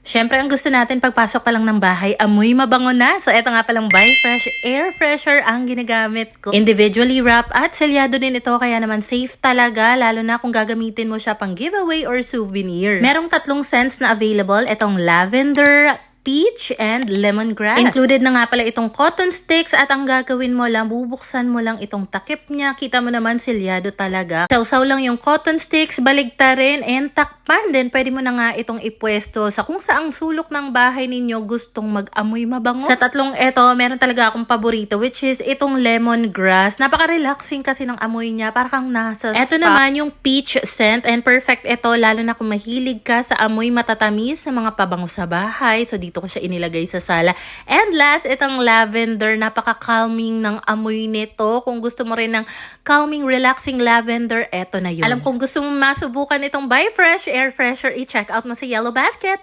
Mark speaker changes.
Speaker 1: Siyempre, ang gusto natin pagpasok pa lang ng bahay, amoy mabango na. So, eto nga palang Buy Fresh Air Fresher ang ginagamit ko. Individually wrap at selyado din ito, kaya naman safe talaga, lalo na kung gagamitin mo siya pang giveaway or souvenir. Merong 3 scents na available. Etong lavender, peach, and lemongrass. Included na nga pala itong cotton sticks at ang gagawin mo lang, bubuksan mo lang itong takip niya. Kita mo naman, selyado talaga. Sausaw lang yung cotton sticks, baligtarin, and takpan. Then, pwede mo na nga itong ipwesto sa kung saang sulok ng bahay ninyo gustong mag-amoy mabango. Sa 3 ito, meron talaga akong paborito, which is itong lemongrass. Napaka-relaxing kasi ng amoy niya, parang nasa spa. Ito naman yung peach scent, and perfect ito, lalo na kung mahilig ka sa amoy matatamis na mga pabango sa bahay. So, dito ko siya inilagay sa sala. And last, itong lavender. Napaka-calming ng amoy nito. Kung gusto mo rin ng calming, relaxing lavender, eto na yun. Alam kong gusto mo masubukan itong Buy Fresh Air Fresher, i-check out mo sa Yellow Basket.